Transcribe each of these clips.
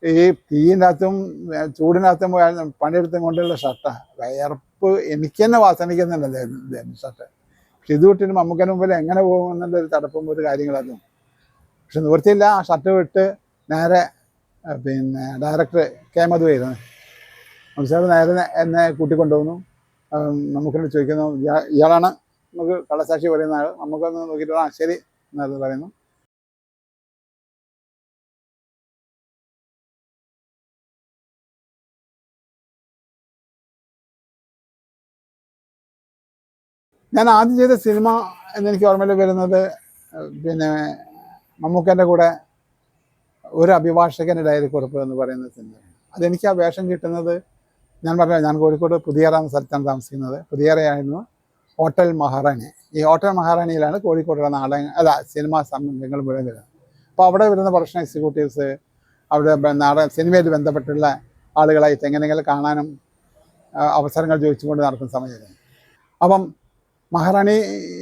ഈ തീയിനകത്തും ചൂടിനകത്തും പോയാൽ പണിയെടുത്തും കൊണ്ടുള്ള ഷർട്ടാണ്. വിയർപ്പ് എനിക്ക് തന്നെ വാസനിക്കുന്നുണ്ടല്ലോ ഷർട്ട്. പക്ഷെ ഇത് വിട്ടിട്ട് മമ്മൂക്കന് മുമ്പിൽ എങ്ങനെ പോകും എന്നുള്ളൊരു തടപ്പും ഒരു കാര്യങ്ങളതും. പക്ഷെ നിവൃത്തിയില്ല. ആ ഷർട്ട് വിട്ട് നേരെ പിന്നെ ഡയറക്ടർ കെ മധുവായിരുന്നു. സാർ നേരെ എന്നെ കൂട്ടിക്കൊണ്ടുപോകുന്നു. നമുക്കിനോട് ചോദിക്കുന്നു, ഇയാളാണ് നമുക്ക് കള്ളസാക്ഷി പറയുന്ന ആൾ, നമുക്കൊന്ന് നോക്കിയിട്ട് ആ ശരി എന്നത് പറയുന്നു. ഞാൻ ആദ്യം ചെയ്ത സിനിമ എന്നെനിക്ക് ഓർമ്മയിൽ വരുന്നത് പിന്നെ മമ്മൂക്കൻ്റെ കൂടെ ഒരു അഭിഭാഷകൻ്റെ ഡയറിക്കുറിപ്പ് എന്ന് പറയുന്ന സിനിമയാണ്. അതെനിക്ക് ആ വേഷം കിട്ടുന്നത്, ഞാൻ പറഞ്ഞത് ഞാൻ കോഴിക്കോട് പുതിയറ എന്ന സ്ഥലത്താണ് താമസിക്കുന്നത്. പുതിയറയായിരുന്നു ഹോട്ടൽ മഹാറാണി. ഈ ഹോട്ടൽ മഹാറാണിയിലാണ് കോഴിക്കോടുള്ള സിനിമാ സംരംഭങ്ങൾ മുഴുവൻ വരുന്നത്. അപ്പോൾ അവിടെ വരുന്ന പ്രൊഫഷണൽ എക്സിക്യൂട്ടീവ്സ്, അവിടെ സിനിമയായിട്ട് ബന്ധപ്പെട്ടുള്ള ആളുകളായിട്ട് എങ്ങനെയെങ്കിലും കാണാനും അവസരങ്ങൾ ചോദിച്ചുകൊണ്ട് നടക്കുന്ന സമയമായിരുന്നു. അപ്പം മഹാറാണി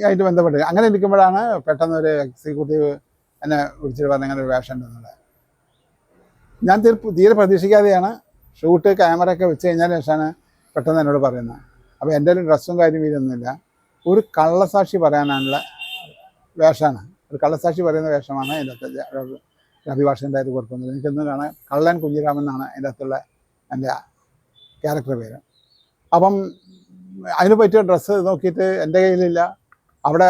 ആയിട്ട് ബന്ധപ്പെട്ട് അങ്ങനെ ഇരിക്കുമ്പോഴാണ് പെട്ടെന്ന് ഒരു എക്സിക്യൂട്ടീവ് എന്നെ വിളിച്ചിട്ട് പറഞ്ഞ അങ്ങനെ ഒരു വേഷം ഉണ്ടെന്നുള്ളത്. ഞാൻ തീരെ പ്രതീക്ഷിക്കാതെയാണ് ഷൂട്ട് ക്യാമറയൊക്കെ വെച്ച് കഴിഞ്ഞാൽ ശേഷമാണ് പെട്ടെന്ന് എന്നോട് പറയുന്നത്. അപ്പോൾ എൻ്റെ ഒരു ഡ്രസ്സും കാര്യം ഇതൊന്നുമില്ല, ഒരു കള്ളസാക്ഷി പറയാനുള്ള വേഷമാണ്. ഒരു കള്ളസാക്ഷി പറയുന്ന വേഷമാണ് അതിൻ്റെ അകത്ത് അഭിഭാഷകൻ്റെ ആയിട്ട് കൊടുക്കുന്നത്. എനിക്കൊന്നും കാണാൻ കള്ളൻ കുഞ്ഞിരാമൻ എന്നാണ് അതിൻ്റെ അകത്തുള്ള എൻ്റെ ക്യാരക്ടർ പേര്. അപ്പം അതിന് പറ്റിയ ഡ്രസ്സ് നോക്കിയിട്ട് എൻ്റെ കയ്യിലില്ല, അവിടെ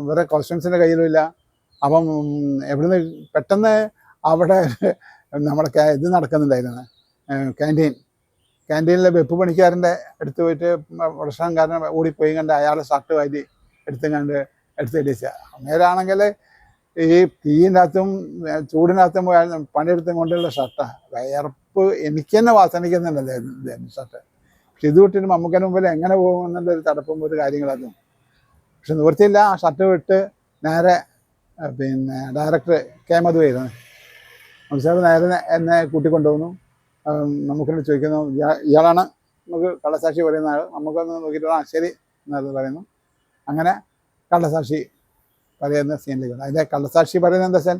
വേറെ കോസ്റ്റ്യൂംസിൻ്റെ കയ്യിലുമില്ല. അപ്പം എവിടുന്ന് പെട്ടെന്ന് അവിടെ നമ്മുടെ ഇത് നടക്കുന്നുണ്ടായിരുന്നു, ക്യാൻറ്റീനിലെ വെപ്പ് പണിക്കാരൻ്റെ അടുത്ത് പോയിട്ട് ഭക്ഷണക്കാരൻ ഓടിപ്പോയി കണ്ട് അയാളെ ഷർട്ട് വാരി എടുത്തിടിച്ച. നേരാണെങ്കിൽ ഈ തീയിനകത്തും ചൂടിനകത്തും പോയാൽ പണിയെടുത്തും കൊണ്ടുള്ള ഷർട്ടാണ്. വിയർപ്പ് എനിക്ക് തന്നെ വാസനിക്കുന്നുണ്ടല്ലോ ഷർട്ട്. പക്ഷെ ഇത് വിട്ടിട്ട് മമ്മൂക്കന് മുമ്പിൽ എങ്ങനെ പോകും എന്നുള്ളൊരു തടപ്പും ഒരു കാര്യങ്ങളതും. പക്ഷെ നിവൃത്തിയില്ല. ആ ഷർട്ട് വിട്ട് നേരെ പിന്നെ ഡയറക്ടർ കെ മധുവായിരുന്നു. സാർ നേരെ എന്നെ കൂട്ടിക്കൊണ്ടുപോകുന്നു. നമുക്കിനോട് ചോദിക്കുന്നു, ഇയാളാണ് നമുക്ക് കള്ളസാക്ഷി പറയുന്ന ആൾ, നമുക്കൊന്ന് നോക്കിയിട്ട് ആ ശരി എന്നത് പറയുന്നു. അങ്ങനെ കള്ളസാക്ഷി പറയുന്ന സീനിലേക്ക് വന്നു. അതിൻ്റെ കള്ളസാക്ഷി പറയുന്നത് എന്താ വെച്ചാൽ,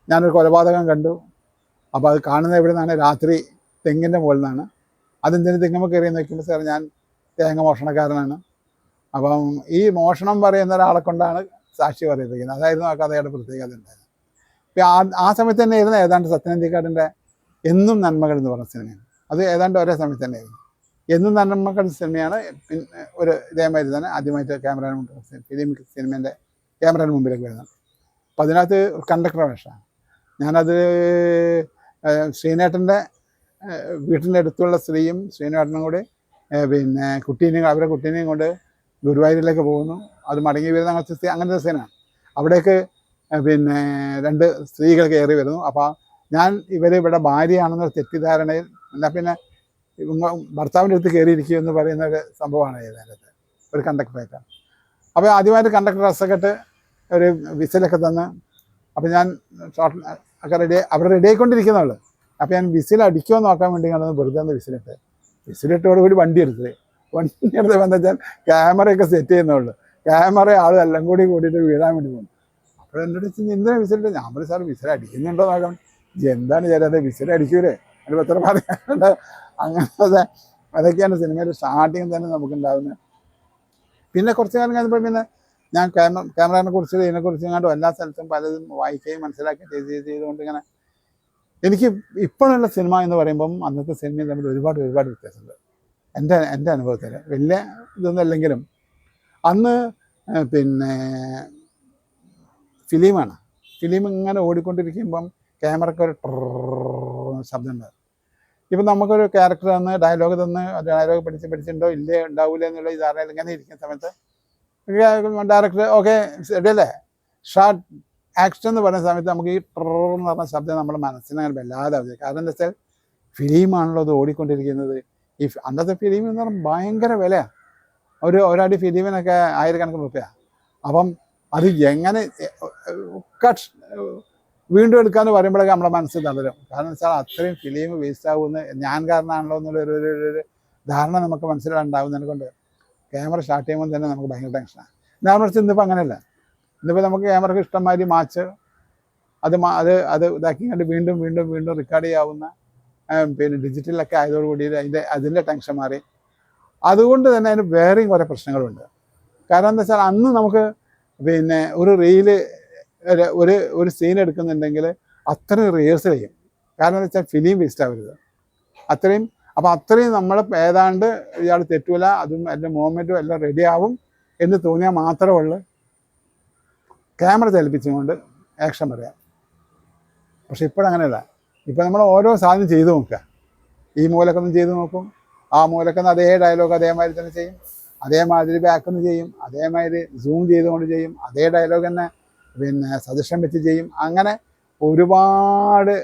ഞാനൊരു കൊലപാതകം കണ്ടു. അപ്പോൾ അത് കാണുന്നത് എവിടെ നിന്നാണ്? രാത്രി തെങ്ങിൻ്റെ മുകളിൽ നിന്നാണ്. അതെന്തിന് തെങ്ങുമ്പോൾ കയറി നോക്കുമ്പോൾ സാർ ഞാൻ തേങ്ങ മോഷണക്കാരനാണ്. അപ്പം ഈ മോഷണം പറയുന്ന ഒരാളെ കൊണ്ടാണ് സാക്ഷി പറയിപ്പിക്കുന്നത്. അതായിരുന്നു ആ കഥയുടെ പ്രത്യേകത ഉണ്ടായത്. ഇപ്പം ആ സമയത്ത് തന്നെ ആയിരുന്നു ഏതാണ്ട് സത്യനന്ദിക്കാടിൻ്റെ എന്നും നന്മകൾ എന്ന് പറഞ്ഞ സിനിമയാണ്. അത് ഏതാണ്ട് ഒരേ സമയത്ത് തന്നെയായിരുന്നു. എന്നും നന്മകൾ സിനിമയാണ് പിന്നെ ഒരു ഇതേമാതിരി തന്നെ ആദ്യമായിട്ട് ഫിലിം സിനിമേൻ്റെ ക്യാമറയുടെ മുമ്പിലേക്ക് വരുന്നത്. അപ്പം അതിനകത്ത് കണ്ടക്ടർ വേഷമാണ്. ഞാനത് ശ്രീനേട്ടൻ്റെ വീട്ടിൻ്റെ അടുത്തുള്ള സ്ത്രീയും ശ്രീനേട്ടനും കൂടി പിന്നെ അവരുടെ കുട്ടീനെയും കൊണ്ട് ഗുരുവായൂരിലേക്ക് പോകുന്നു. അത് മടങ്ങി വരുന്ന അങ്ങനത്തെ സീനാണ്. അവിടേക്ക് പിന്നെ 2 സ്ത്രീകൾ കയറി വരുന്നു. അപ്പോൾ ഞാൻ ഇവിടെ ഭാര്യയാണെന്നൊരു തെറ്റിദ്ധാരണയിൽ എന്നാൽ പിന്നെ ഭർത്താവിൻ്റെ അടുത്ത് കയറിയിരിക്കും എന്ന് പറയുന്ന ഒരു സംഭവമാണ് ഇതിനകത്ത് ഒരു കണ്ടക്ടറായിട്ടാണ്. അപ്പോൾ ആദ്യമായിട്ട് കണ്ടക്ടർ ഡ്രസ്സൊക്കെ ഇട്ട് ഒരു വിസിലൊക്കെ തന്ന്, അപ്പോൾ ഞാൻ ഷോർട്ട് ഒക്കെ അവിടെ റെഡി ആയിക്കൊണ്ടിരിക്കുന്നുള്ളൂ. അപ്പോൾ ഞാൻ വിസിൽ അടിക്കുമോ നോക്കാൻ വേണ്ടി കണ്ടത് വെറുതെ ഒന്ന് വിസിലിട്ടോടുകൂടി വണ്ടി എടുത്തത് എന്താ വെച്ചാൽ ക്യാമറയൊക്കെ സെറ്റ് ചെയ്യുന്നുള്ളൂ. ക്യാമറ ആളും എല്ലാം കൂടിയിട്ട് വീഴാൻ വേണ്ടി പോകുന്നു. അപ്പോൾ എൻ്റെ അടുത്ത് എന്തിനാ വിസിലിട്ട്? ഞാൻ പറഞ്ഞു സാർ വിസിൽ അടിക്കുന്നുണ്ടോ നോക്കാം. എന്താണ് ചേരാതെ വിസിൽ അടിക്കൂലേ, അതിൽ എത്ര പറയാനുണ്ട്. അങ്ങനത്തെ അതൊക്കെയാണ് സിനിമയുടെ സ്റ്റാർട്ടിങ് തന്നെ നമുക്കുണ്ടാകുന്നത്. പിന്നെ കുറച്ച് കാലം കഴിഞ്ഞപ്പോൾ പിന്നെ ഞാൻ ക്യാമറയെ കുറിച്ച് ഇതിനെക്കുറിച്ച് കണ്ടും എല്ലാ സ്ഥലത്തും പലതും വായിക്കുകയും മനസ്സിലാക്കുകയും ചെയ്തുകൊണ്ട് ഇങ്ങനെ എനിക്ക് ഇപ്പോഴുള്ള സിനിമ എന്ന് പറയുമ്പം അന്നത്തെ സിനിമയും തമ്മിൽ ഒരുപാട് വ്യത്യാസമുണ്ട്. എൻ്റെ അനുഭവത്തിൽ വലിയ ഇതൊന്നും അല്ലെങ്കിലും അന്ന് പിന്നെ ഫിലിം ഇങ്ങനെ ഓടിക്കൊണ്ടിരിക്കുമ്പം ക്യാമറയ്ക്ക് ഒരു ശബ്ദം ഉണ്ടാകും. ഇപ്പം നമുക്കൊരു ക്യാരക്ടർ തന്ന് ഡയലോഗ് പഠിച്ചിട്ടുണ്ടോ ഇല്ലേ ഉണ്ടാവില്ല എന്നുള്ള ധാരണയിൽ ഇങ്ങനെ ഇരിക്കുന്ന സമയത്ത് ഡയറക്ടർ ഓക്കെ റെഡിയല്ലേ ഷാർട്ട് ആക്ഷൻ എന്ന് പറയുന്ന സമയത്ത് നമുക്ക് ഈ എന്ന് പറഞ്ഞ ശബ്ദം നമ്മുടെ മനസ്സിനങ്ങനെ വല്ലാതെ ആവശ്യം. കാരണം എന്താ വെച്ചാൽ ഫിലിമാണല്ലോ അത് ഓടിക്കൊണ്ടിരിക്കുന്നത്. അന്നത്തെ ഫിലിം എന്ന് പറഞ്ഞാൽ ഭയങ്കര വിലയാണ്. ഒരടി ഫിലിമിനൊക്കെ 1000 രൂപയാണ്. അപ്പം അത് എങ്ങനെ വീണ്ടും എടുക്കാമെന്ന് പറയുമ്പോഴൊക്കെ നമ്മുടെ മനസ്സ് തളരും. കാരണം വെച്ചാൽ അത്രയും ഫിലിം വേസ്റ്റ് ആകുമെന്ന് ഞാൻ കാരണമാണല്ലോ എന്നുള്ളൊരു ധാരണ നമുക്ക് മനസ്സിലുണ്ടാകുന്നതിനെ കൊണ്ട് ക്യാമറ സ്റ്റാർട്ട് ചെയ്യുമ്പോൾ തന്നെ നമുക്ക് ഭയങ്കര ടെൻഷനാണ്. ഞാൻ മറിച്ച് ഇന്നിപ്പോൾ അങ്ങനെയല്ല. ഇന്നിപ്പോൾ നമുക്ക് ക്യാമറയ്ക്ക് ഇഷ്ടംമാതിരി മാച്ച് അത് ഇതാക്കി കണ്ട് വീണ്ടും വീണ്ടും വീണ്ടും റെക്കോർഡ് ചെയ്യാവുന്ന പിന്നെ ഡിജിറ്റലൊക്കെ ആയതോടുകൂടി അതിൻ്റെ ടെൻഷൻ മാറി. അതുകൊണ്ട് തന്നെ അതിന് വേറെയും കുറേ പ്രശ്നങ്ങളുണ്ട്. കാരണം എന്താ വെച്ചാൽ അന്ന് നമുക്ക് പിന്നെ ഒരു റീല് ഒരു സീൻ എടുക്കുന്നുണ്ടെങ്കിൽ അത്രയും റിഹേഴ്സൽ ചെയ്യും. കാരണം എന്താ വെച്ചാൽ ഫിലിം വേസ്റ്റ് ആവരുത് അത്രയും. അപ്പം അത്രയും നമ്മൾ ഏതാണ്ട് ഇയാൾ തെറ്റൂല, അതും എല്ലാ മൂവ്മെൻറ്റും എല്ലാം റെഡി ആവും എന്ന് തോന്നിയാൽ മാത്രമേ ഉള്ളൂ ക്യാമറ ചലിപ്പിച്ചുകൊണ്ട് ആക്ഷൻ പറയാം. പക്ഷെ ഇപ്പോഴങ്ങനെയല്ല. ഇപ്പം നമ്മൾ ഓരോ സാധനം ചെയ്തു നോക്കുക. ഈ മൂലക്കൊന്നും ചെയ്ത് നോക്കും, ആ മൂലക്കൊന്ന് അതേ ഡയലോഗ് അതേമാതിരി തന്നെ ചെയ്യും, അതേമാതിരി ബാക്കൊന്ന് ചെയ്യും, അതേമാതിരി സൂം ചെയ്തുകൊണ്ട് ചെയ്യും, അതേ ഡയലോഗ് തന്നെ പിന്നെ സജഷൻ വെച്ച് ചെയ്യും. അങ്ങനെ ഒരുപാട്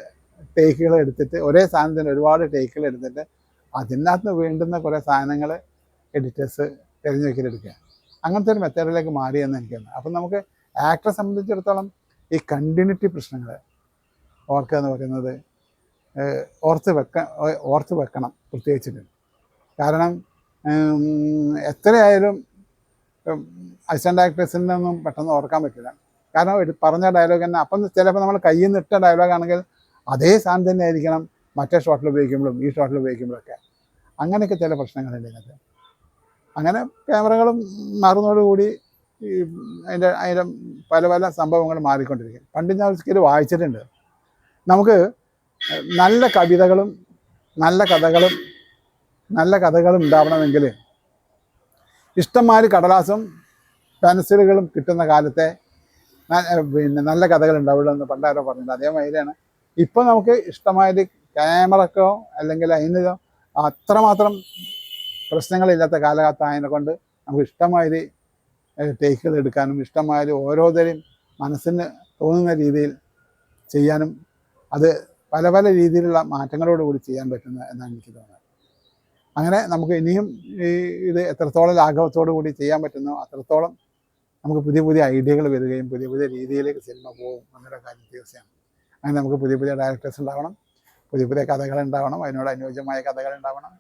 ടേക്കുകൾ എടുത്തിട്ട് ഒരേ സാധനത്തിന് ഒരുപാട് ടേക്കുകൾ എടുത്തിട്ട് അതിനകത്ത് വേണ്ടുന്ന കുറേ സാധനങ്ങൾ എഡിറ്റേഴ്സ് തിരഞ്ഞു വെക്കലെടുക്കുക. അങ്ങനത്തെ ഒരു മെത്തേഡിലേക്ക് മാറിയെന്ന് എനിക്കുണ്ട്. അപ്പം നമുക്ക് ആക്ടറെ സംബന്ധിച്ചിടത്തോളം ഈ കണ്ടിന്യൂറ്റി പ്രശ്നങ്ങൾ ഓർക്കുക എന്ന് പറയുന്നത് ഓർത്ത് വെക്കണം പ്രത്യേകിച്ചിട്ട്. കാരണം എത്രയായാലും അസിസ്റ്റൻ്റ് ആക്ടേഴ്സിനൊന്നും പെട്ടെന്ന് ഓർക്കാൻ പറ്റില്ല. കാരണം പറഞ്ഞ ഡയലോഗ് തന്നെ അപ്പം ചിലപ്പോൾ നമ്മൾ കയ്യിൽ നിന്ന് ഇട്ട ഡയലോഗാണെങ്കിൽ അതേ സാധനം തന്നെ ആയിരിക്കണം മറ്റേ ഷോട്ടിൽ ഉപയോഗിക്കുമ്പോഴും ഈ ഷോട്ടിൽ ഉപയോഗിക്കുമ്പോഴൊക്കെ. അങ്ങനെയൊക്കെ ചില പ്രശ്നങ്ങളുണ്ട് ഇതിനകത്ത്. അങ്ങനെ ക്യാമറകളും മാറുന്നതോടുകൂടി അതിൻ്റെ പല പല സംഭവങ്ങൾ മാറിക്കൊണ്ടിരിക്കും. പണ്ട് ഞാൻ ഒരിക്കൽ വായിച്ചിട്ടുണ്ട്, നമുക്ക് നല്ല കവിതകളും നല്ല കഥകളും ഉണ്ടാവണമെങ്കിൽ ഇഷ്ടംമാതിരി കടലാസും പെൻസിലുകളും കിട്ടുന്ന കാലത്തെ പിന്നെ നല്ല കഥകൾ ഉണ്ടാവുള്ളൂ എന്ന് പണ്ടാരോ പറഞ്ഞിട്ടുണ്ട്. അതേമാതിരിയാണ് ഇപ്പം നമുക്ക് ഇഷ്ടമാതിരി ക്യാമറക്കോ അല്ലെങ്കിൽ അതിനോ അത്രമാത്രം പ്രശ്നങ്ങളില്ലാത്ത കാലഘട്ടമായതിനെ കൊണ്ട് നമുക്ക് ഇഷ്ടമാതിരി ടേക്കുകൾ എടുക്കാനും ഇഷ്ടമാതിരി ഓരോരുത്തരും മനസ്സിന് തോന്നുന്ന രീതിയിൽ ചെയ്യാനും അത് പല പല രീതിയിലുള്ള മാറ്റങ്ങളോടുകൂടി ചെയ്യാൻ പറ്റുന്ന എന്നാണ് എനിക്ക് തോന്നുന്നത്. അങ്ങനെ നമുക്ക് ഇനിയും ഇത് എത്രത്തോളം ലാഘവത്തോടു കൂടി ചെയ്യാൻ പറ്റുന്നോ അത്രത്തോളം നമുക്ക് പുതിയ പുതിയ ഐഡിയകൾ വരികയും പുതിയ പുതിയ രീതിയിലേക്ക് സിനിമ പോകും എന്നുള്ള കാര്യം തീർച്ചയാണ്. അങ്ങനെ നമുക്ക് പുതിയ പുതിയ ഡയറക്ടേഴ്സ് ഉണ്ടാവണം, പുതിയ പുതിയ കഥകൾ ഉണ്ടാവണം, അതിനോട് അനുയോജ്യമായ കഥകൾ ഉണ്ടാവണം.